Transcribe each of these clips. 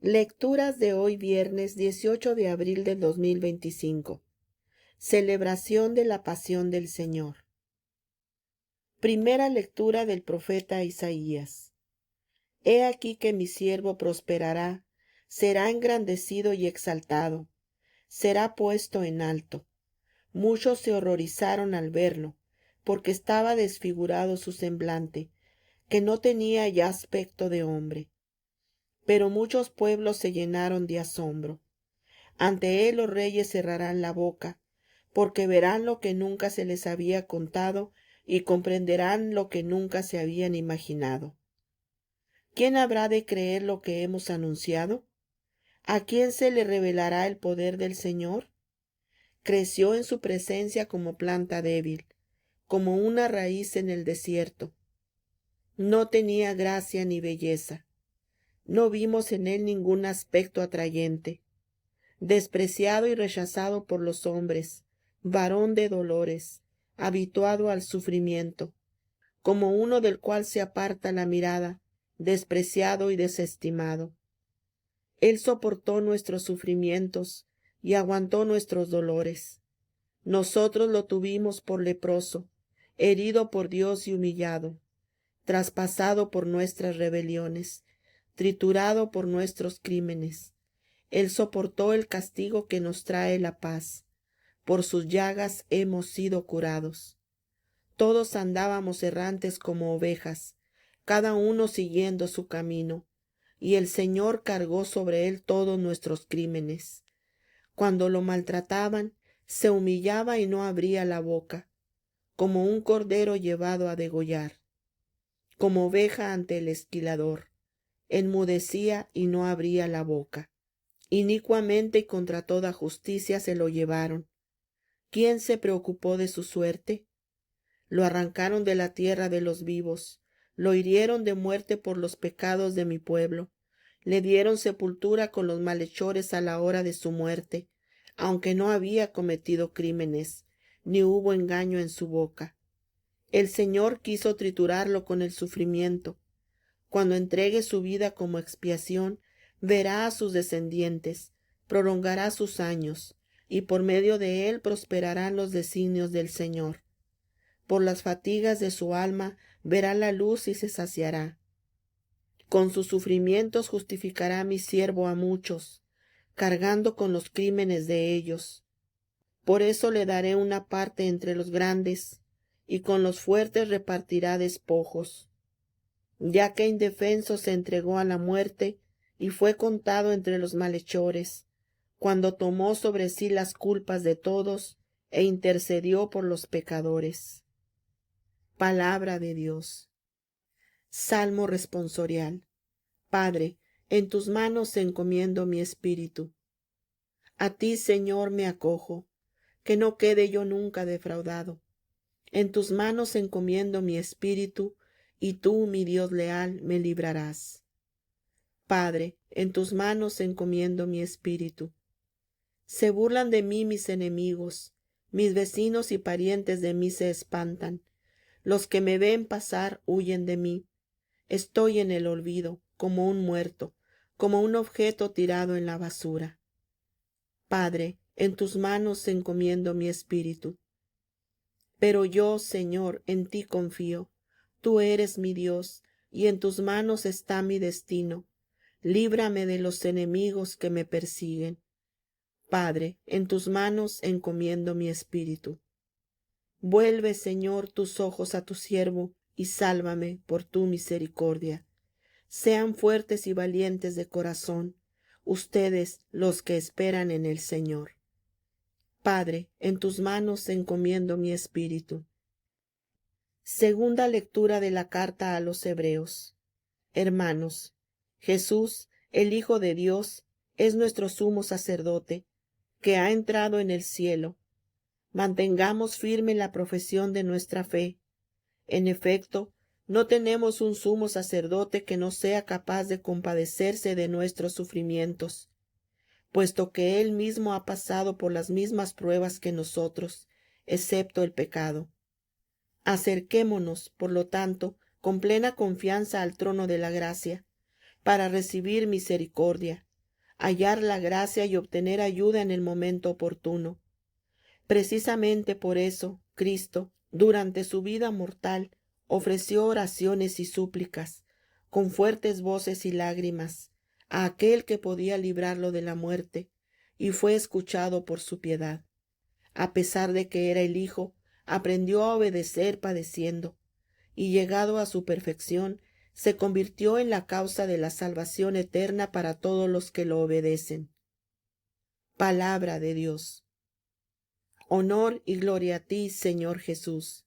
Lecturas de hoy viernes 18 de abril del 2025. Celebración de la Pasión del Señor. Primera lectura del profeta Isaías. He aquí que mi siervo prosperará, será engrandecido y exaltado, será puesto en alto. Muchos se horrorizaron al verlo, porque estaba desfigurado su semblante, que no tenía ya aspecto de hombre. Pero muchos pueblos se llenaron de asombro. Ante él los reyes cerrarán la boca, porque verán lo que nunca se les había contado y comprenderán lo que nunca se habían imaginado. ¿Quién habrá de creer lo que hemos anunciado? ¿A quién se le revelará el poder del Señor? Creció en su presencia como planta débil, como una raíz en el desierto. No tenía gracia ni belleza. No vimos en él ningún aspecto atrayente. Despreciado y rechazado por los hombres, varón de dolores, habituado al sufrimiento, como uno del cual se aparta la mirada, despreciado y desestimado. Él soportó nuestros sufrimientos y aguantó nuestros dolores. Nosotros lo tuvimos por leproso, herido por Dios y humillado, traspasado por nuestras rebeliones, triturado por nuestros crímenes. Él soportó el castigo que nos trae la paz. Por sus llagas hemos sido curados. Todos andábamos errantes como ovejas, cada uno siguiendo su camino, y el Señor cargó sobre él todos nuestros crímenes. Cuando lo maltrataban, se humillaba y no abría la boca, como un cordero llevado a degollar, como oveja ante el esquilador, enmudecía y no abría la boca. Inicuamente y contra toda justicia se lo llevaron. ¿Quién se preocupó de su suerte? Lo arrancaron de la tierra de los vivos, lo hirieron de muerte por los pecados de mi pueblo, le dieron sepultura con los malhechores a la hora de su muerte, aunque no había cometido crímenes, ni hubo engaño en su boca. El Señor quiso triturarlo con el sufrimiento. Cuando entregue su vida como expiación, verá a sus descendientes, prolongará sus años, y por medio de él prosperarán los designios del Señor. Por las fatigas de su alma verá la luz y se saciará. Con sus sufrimientos justificará mi siervo a muchos, cargando con los crímenes de ellos. Por eso le daré una parte entre los grandes, y con los fuertes repartirá despojos. Ya que indefenso se entregó a la muerte y fue contado entre los malhechores, cuando tomó sobre sí las culpas de todos e intercedió por los pecadores. Palabra de Dios. Salmo responsorial. Padre, en tus manos encomiendo mi espíritu. A ti, Señor, me acojo, que no quede yo nunca defraudado. En tus manos encomiendo mi espíritu, y tú, mi Dios leal, me librarás. Padre, en tus manos encomiendo mi espíritu. Se burlan de mí mis enemigos, mis vecinos y parientes de mí se espantan. Los que me ven pasar huyen de mí. Estoy en el olvido, como un muerto, como un objeto tirado en la basura. Padre, en tus manos encomiendo mi espíritu. Pero yo, Señor, en ti confío. Tú eres mi Dios, y en tus manos está mi destino. Líbrame de los enemigos que me persiguen. Padre, en tus manos encomiendo mi espíritu. Vuelve, Señor, tus ojos a tu siervo, y sálvame por tu misericordia. Sean fuertes y valientes de corazón, ustedes los que esperan en el Señor. Padre, en tus manos encomiendo mi espíritu. Segunda lectura de la carta a los Hebreos. Hermanos, Jesús, el Hijo de Dios, es nuestro sumo sacerdote, que ha entrado en el cielo. Mantengamos firme la profesión de nuestra fe. En efecto, no tenemos un sumo sacerdote que no sea capaz de compadecerse de nuestros sufrimientos, puesto que él mismo ha pasado por las mismas pruebas que nosotros, excepto el pecado. Acerquémonos, por lo tanto, con plena confianza al trono de la gracia, para recibir misericordia hallar la gracia y obtener ayuda en el momento oportuno. Precisamente por eso, Cristo, durante su vida mortal, ofreció oraciones y súplicas, con fuertes voces y lágrimas, a aquel que podía librarlo de la muerte, y fue escuchado por su piedad. A pesar de que era el Hijo, aprendió a obedecer padeciendo, y llegado a su perfección, se convirtió en la causa de la salvación eterna para todos los que lo obedecen. Palabra de Dios. Honor y gloria a ti, Señor Jesús.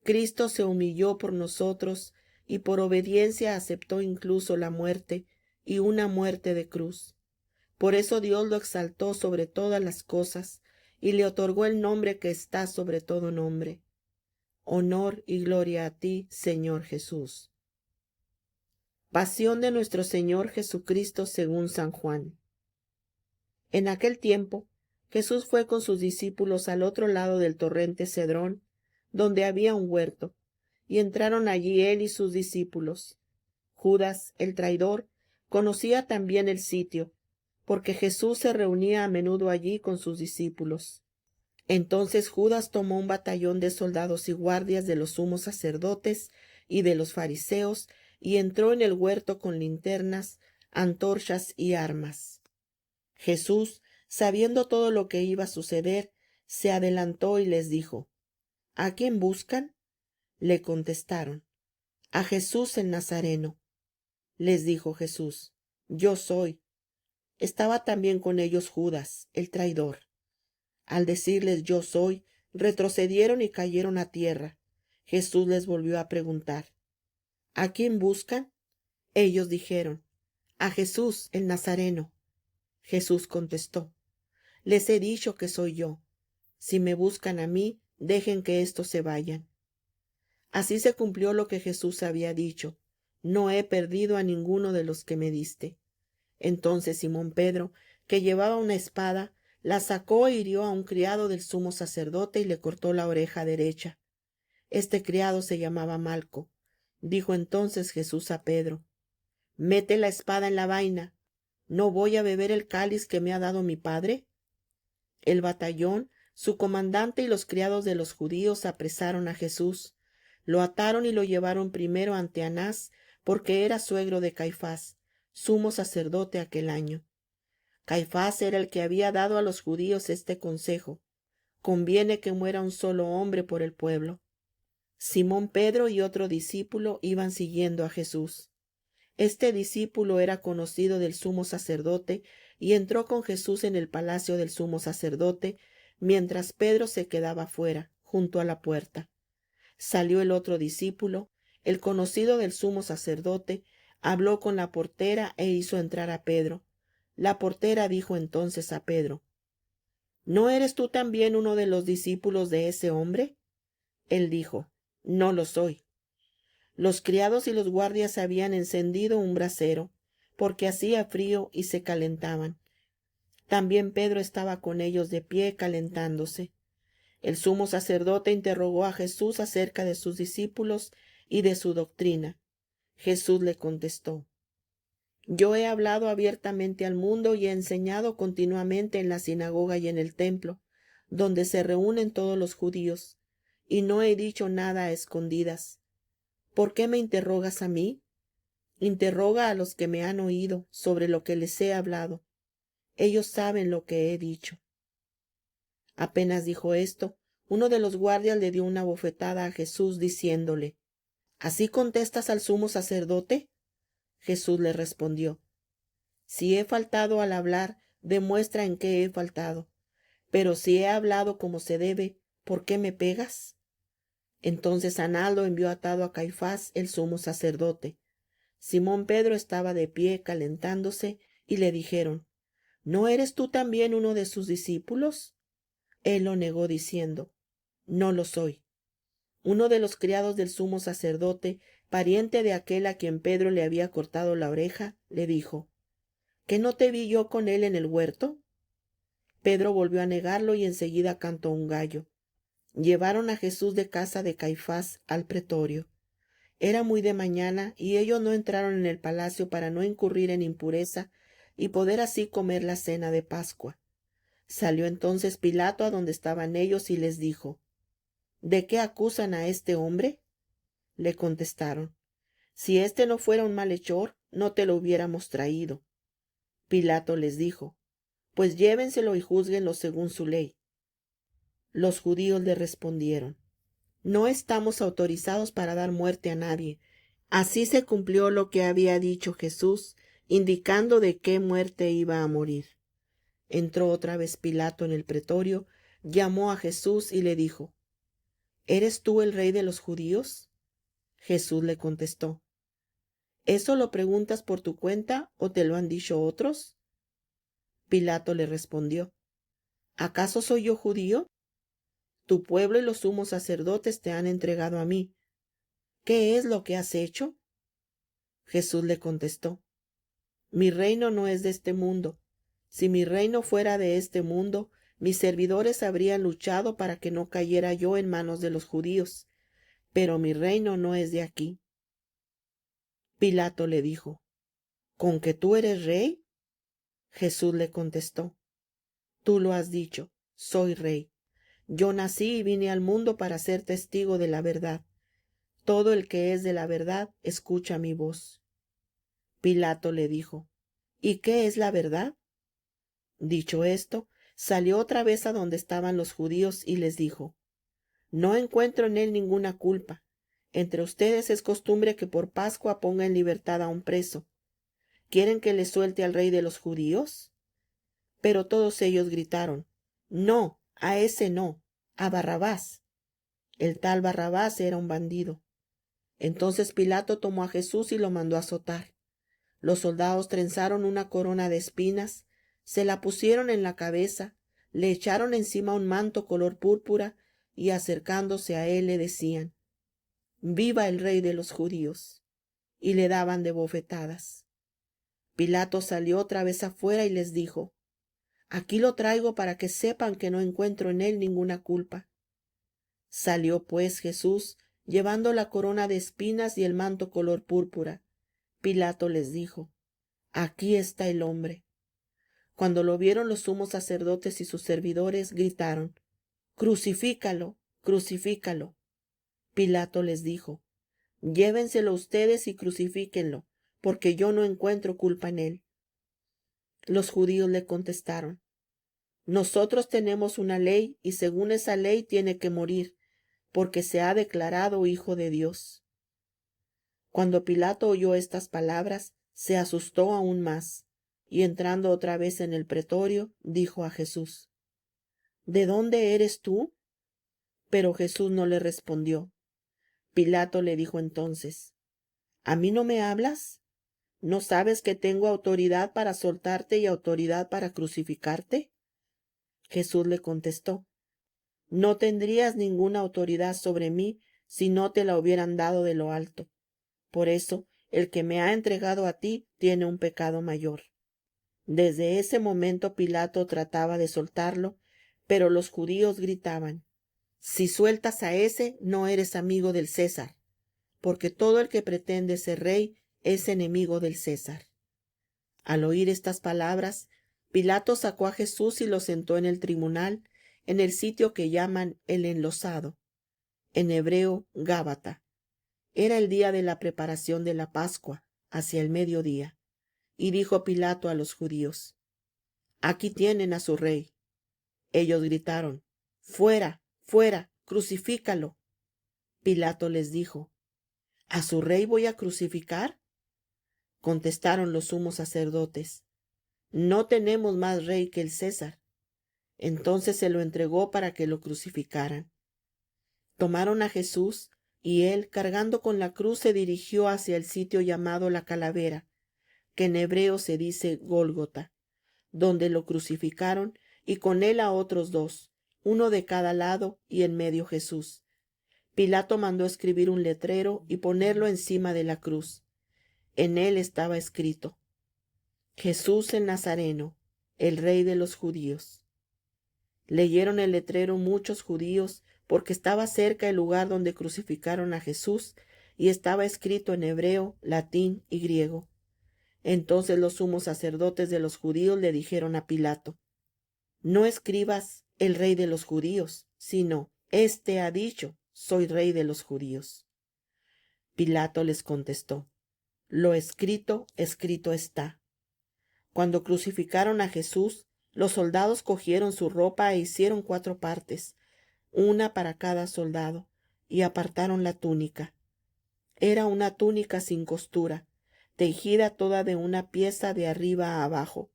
Cristo se humilló por nosotros y por obediencia aceptó incluso la muerte, y una muerte de cruz. Por eso Dios lo exaltó sobre todas las cosas y le otorgó el nombre que está sobre todo nombre. Honor y gloria a ti, Señor Jesús. Pasión de nuestro Señor Jesucristo según San Juan. En aquel tiempo, Jesús fue con sus discípulos al otro lado del torrente Cedrón, donde había un huerto, y entraron allí él y sus discípulos. Judas, el traidor, conocía también el sitio, porque Jesús se reunía a menudo allí con sus discípulos. Entonces Judas tomó un batallón de soldados y guardias de los sumos sacerdotes y de los fariseos, y entró en el huerto con linternas, antorchas y armas. Jesús, sabiendo todo lo que iba a suceder, se adelantó y les dijo: ¿A quién buscan? Le contestaron: a Jesús el Nazareno. Les dijo Jesús: Yo soy. Estaba también con ellos Judas, el traidor. Al decirles yo soy, retrocedieron y cayeron a tierra. Jesús les volvió a preguntar: ¿A quién buscan? Ellos dijeron: a Jesús el Nazareno. Jesús contestó: Les he dicho que soy yo. Si me buscan a mí, dejen que éstos se vayan. Así se cumplió lo que Jesús había dicho: No he perdido a ninguno de los que me diste. Entonces Simón Pedro, que llevaba una espada, la sacó e hirió a un criado del sumo sacerdote y le cortó la oreja derecha. Este criado se llamaba Malco. Dijo entonces Jesús a Pedro: Mete la espada en la vaina. ¿No voy a beber el cáliz que me ha dado mi padre? El batallón, su comandante y los criados de los judíos apresaron a Jesús. Lo ataron y lo llevaron primero ante Anás, porque era suegro de Caifás, sumo sacerdote aquel año. Caifás era el que había dado a los judíos este consejo: conviene que muera un solo hombre por el pueblo. Simón Pedro y otro discípulo iban siguiendo a Jesús. Este discípulo era conocido del sumo sacerdote y entró con Jesús en el palacio del sumo sacerdote, mientras Pedro se quedaba fuera, junto a la puerta. Salió el otro discípulo, el conocido del sumo sacerdote, habló con la portera e hizo entrar a Pedro. La portera dijo entonces a Pedro: ¿No eres tú también uno de los discípulos de ese hombre? Él dijo: No lo soy. Los criados y los guardias habían encendido un brasero, porque hacía frío y se calentaban. También Pedro estaba con ellos de pie calentándose. El sumo sacerdote interrogó a Jesús acerca de sus discípulos y de su doctrina. Jesús le contestó: Yo he hablado abiertamente al mundo y he enseñado continuamente en la sinagoga y en el templo, donde se reúnen todos los judíos, y no he dicho nada a escondidas. ¿Por qué me interrogas a mí? Interroga a los que me han oído sobre lo que les he hablado. Ellos saben lo que he dicho. Apenas dijo esto, uno de los guardias le dio una bofetada a Jesús, diciéndole: ¿Así contestas al sumo sacerdote? Jesús le respondió: Si he faltado al hablar, demuestra en qué he faltado. Pero si he hablado como se debe, ¿por qué me pegas? Entonces Anás lo envió atado a Caifás, el sumo sacerdote. Simón Pedro estaba de pie calentándose, y le dijeron: ¿No eres tú también uno de sus discípulos? Él lo negó diciendo: No lo soy. Uno de los criados del sumo sacerdote, pariente de aquel a quien Pedro le había cortado la oreja, le dijo: ¿Que no te vi yo con él en el huerto? Pedro volvió a negarlo y enseguida cantó un gallo. Llevaron a Jesús de casa de Caifás al pretorio. Era muy de mañana y ellos no entraron en el palacio para no incurrir en impureza, y poder así comer la cena de Pascua. Salió entonces Pilato a donde estaban ellos y les dijo: ¿De qué acusan a este hombre? Le contestaron: Si éste no fuera un malhechor, no te lo hubiéramos traído. Pilato les dijo: Pues llévenselo y júzguenlo según su ley. Los judíos le respondieron: No estamos autorizados para dar muerte a nadie. Así se cumplió lo que había dicho Jesús, indicando de qué muerte iba a morir. Entró otra vez Pilato en el pretorio, llamó a Jesús y le dijo: ¿Eres tú el rey de los judíos? Jesús le contestó: ¿Eso lo preguntas por tu cuenta o te lo han dicho otros? Pilato le respondió: ¿Acaso soy yo judío? Tu pueblo y los sumos sacerdotes te han entregado a mí. ¿Qué es lo que has hecho? Jesús le contestó: Mi reino no es de este mundo. Si mi reino fuera de este mundo, mis servidores habrían luchado para que no cayera yo en manos de los judíos, pero mi reino no es de aquí. Pilato le dijo: ¿Con que tú eres rey? Jesús le contestó: Tú lo has dicho, soy rey. Yo nací y vine al mundo para ser testigo de la verdad. Todo el que es de la verdad escucha mi voz. Pilato le dijo: ¿Y qué es la verdad? Dicho esto, salió otra vez a donde estaban los judíos y les dijo: No encuentro en él ninguna culpa. Entre ustedes es costumbre que por Pascua ponga en libertad a un preso. ¿Quieren que le suelte al rey de los judíos? Pero todos ellos gritaron: No, a ese no, a Barrabás. El tal Barrabás era un bandido. Entonces Pilato tomó a Jesús y lo mandó a azotar. Los soldados trenzaron una corona de espinas, se la pusieron en la cabeza, le echaron encima un manto color púrpura y acercándose a él le decían: Viva el rey de los judíos. Y le daban de bofetadas. Pilato salió otra vez afuera y les dijo: Aquí lo traigo para que sepan que no encuentro en él ninguna culpa. Salió pues Jesús, llevando la corona de espinas y el manto color púrpura. Pilato les dijo: Aquí está el hombre. Cuando lo vieron los sumos sacerdotes y sus servidores, gritaron: Crucifícalo, crucifícalo. Pilato les dijo: Llévenselo ustedes y crucifíquenlo, porque yo no encuentro culpa en él. Los judíos le contestaron: Nosotros tenemos una ley y según esa ley tiene que morir, porque se ha declarado hijo de Dios. Cuando Pilato oyó estas palabras, se asustó aún más, y entrando otra vez en el pretorio, dijo a Jesús: ¿De dónde eres tú? Pero Jesús no le respondió. Pilato le dijo entonces: ¿A mí no me hablas? ¿No sabes que tengo autoridad para soltarte y autoridad para crucificarte? Jesús le contestó: No tendrías ninguna autoridad sobre mí si no te la hubieran dado de lo alto. Por eso, el que me ha entregado a ti tiene un pecado mayor. Desde ese momento Pilato trataba de soltarlo, pero los judíos gritaban: Si sueltas a ese, no eres amigo del César, porque todo el que pretende ser rey es enemigo del César. Al oír estas palabras, Pilato sacó a Jesús y lo sentó en el tribunal, en el sitio que llaman el Enlosado, en hebreo Gábata. Era el día de la preparación de la Pascua, hacia el mediodía. Y dijo Pilato a los judíos: Aquí tienen a su rey. Ellos gritaron: Fuera, fuera, crucifícalo. Pilato les dijo: ¿A su rey voy a crucificar? Contestaron los sumos sacerdotes: No tenemos más rey que el César. Entonces se lo entregó para que lo crucificaran. Tomaron a Jesús, y él, cargando con la cruz, se dirigió hacia el sitio llamado la Calavera, que en hebreo se dice Gólgota, donde lo crucificaron, y con él a otros dos, uno de cada lado, y en medio Jesús. Pilato mandó escribir un letrero y ponerlo encima de la cruz. En él estaba escrito: Jesús el Nazareno, el Rey de los judíos. Leyeron el letrero muchos judíos, porque estaba cerca el lugar donde crucificaron a Jesús, y estaba escrito en hebreo, latín y griego. Entonces los sumos sacerdotes de los judíos le dijeron a Pilato: No escribas el rey de los judíos, sino, éste ha dicho, soy rey de los judíos. Pilato les contestó: Lo escrito, escrito está. Cuando crucificaron a Jesús, los soldados cogieron su ropa e hicieron 4 partes, una para cada soldado, y apartaron la túnica. Era una túnica sin costura, tejida toda de una pieza de arriba a abajo.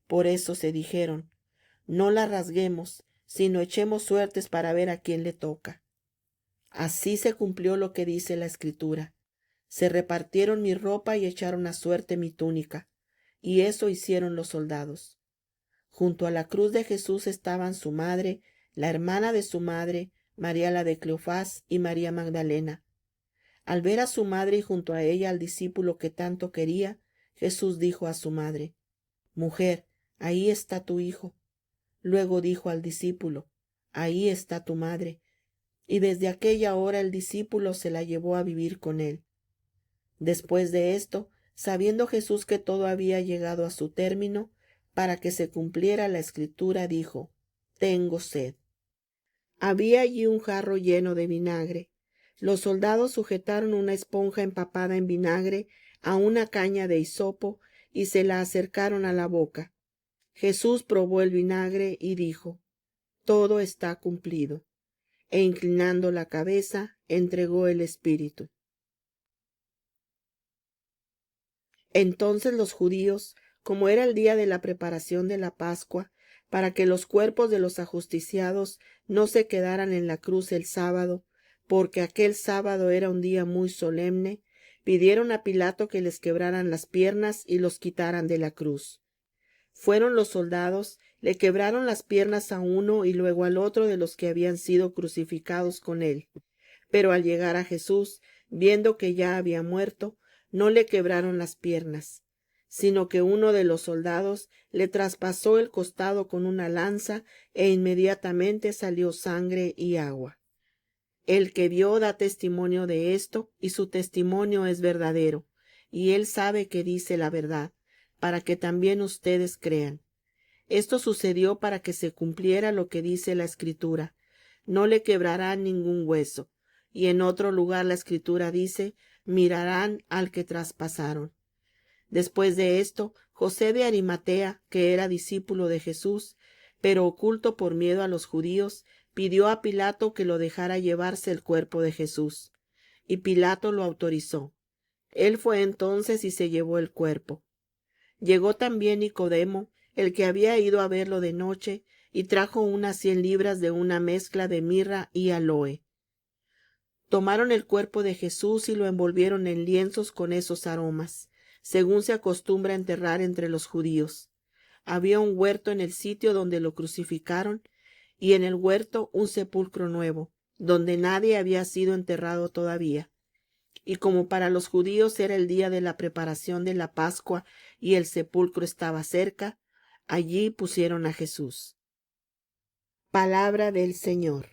Por eso se dijeron: No la rasguemos, sino echemos suertes para ver a quién le toca. Así se cumplió lo que dice la Escritura: Se repartieron mi ropa y echaron a suerte mi túnica. Y eso hicieron los soldados. Junto a la cruz de Jesús estaban su madre, la hermana de su madre, María la de Cleofás y María Magdalena. Al ver a su madre y junto a ella al discípulo que tanto quería, Jesús dijo a su madre: Mujer, ahí está tu hijo. Luego dijo al discípulo: Ahí está tu madre. Y desde aquella hora el discípulo se la llevó a vivir con él. Después de esto, sabiendo Jesús que todo había llegado a su término, para que se cumpliera la Escritura, dijo: Tengo sed. Había allí un jarro lleno de vinagre. Los soldados sujetaron una esponja empapada en vinagre a una caña de hisopo y se la acercaron a la boca. Jesús probó el vinagre y dijo: Todo está cumplido. E inclinando la cabeza, entregó el espíritu. Entonces los judíos, como era el día de la preparación de la Pascua, para que los cuerpos de los ajusticiados no se quedaran en la cruz el sábado, porque aquel sábado era un día muy solemne, pidieron a Pilato que les quebraran las piernas y los quitaran de la cruz. Fueron los soldados, le quebraron las piernas a uno y luego al otro de los que habían sido crucificados con él. Pero al llegar a Jesús, viendo que ya había muerto, no le quebraron las piernas, sino que uno de los soldados le traspasó el costado con una lanza e inmediatamente salió sangre y agua. El que vio da testimonio de esto, y su testimonio es verdadero, y él sabe que dice la verdad, para que también ustedes crean. Esto sucedió para que se cumpliera lo que dice la Escritura: No le quebrarán ningún hueso. Y en otro lugar la Escritura dice: Mirarán al que traspasaron. Después de esto, José de Arimatea, que era discípulo de Jesús, pero oculto por miedo a los judíos, pidió a Pilato que lo dejara llevarse el cuerpo de Jesús. Y Pilato lo autorizó. Él fue entonces y se llevó el cuerpo. Llegó también Nicodemo, el que había ido a verlo de noche, y trajo unas 100 libras de una mezcla de mirra y aloe. Tomaron el cuerpo de Jesús y lo envolvieron en lienzos con esos aromas, según se acostumbra enterrar entre los judíos. Había un huerto en el sitio donde lo crucificaron, y en el huerto un sepulcro nuevo, donde nadie había sido enterrado todavía. Y como para los judíos era el día de la preparación de la Pascua y el sepulcro estaba cerca, allí pusieron a Jesús. Palabra del Señor.